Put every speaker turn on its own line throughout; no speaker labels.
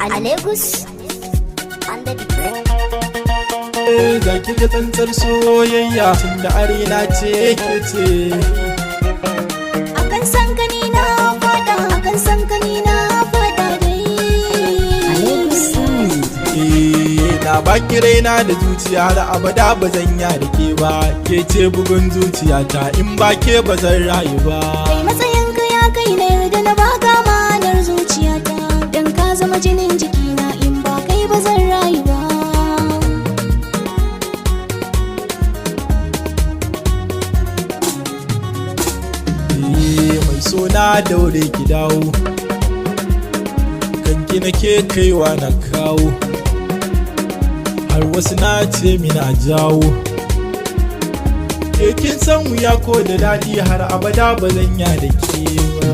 a Lagos and the
ga kika tsantsar soyayya tun da arena ce ke ce
akan san gani na fada akan san gani na fada dai a Lagos
na baki raina da zuciya da abada ba zan ya da ke ba ke ce bugun zuciyata in ba ke ba zan rayu ba
kai matsayin ka ya kai na yarda na baka manar zuciyata dan ka zama jinin jikina in ba kai ba zan rayu ba
mai sona daure ki dawo kanki nake kaiwa na kawo har wasu na ce mina jawo kin san wuya ko da daɗi har abada ba zan ya da ke ba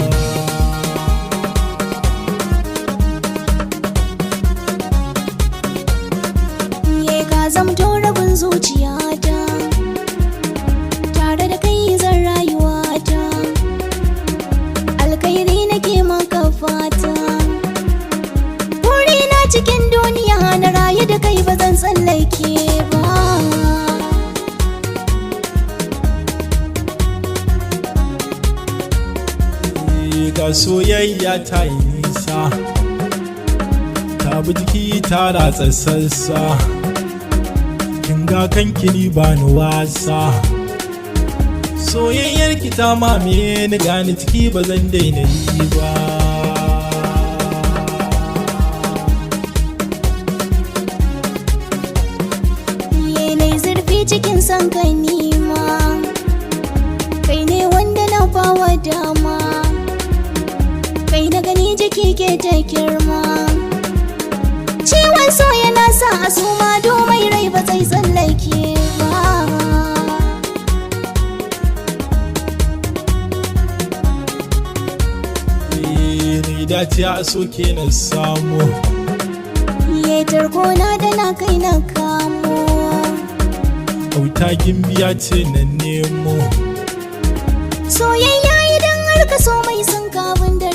ye ka zamto rabin zuciyata tare da kai zan rayuwata alkhairi nake maka fata burina cikin duniya na rayu da kai ba zan tsallake ba
ga soyayya ta yi nisa ta bi jiki ta ratsa sassa kin ga kanki ni ba ni wasa soyayyar ki ta mamaye ni gani ciki ba zan daina yi ba
yanayi zurfi cikin son kai nima kai ne wanda na bawa dama kai na gani jiki ke ta girma ciwon so yana sa a suma domai rai ba zai tsallake ba
ni dace a soke na samu
ye tarkona da na kai na kamo
auta gimbiya ce na nemo
soyayya idan har ka so mai son kabin da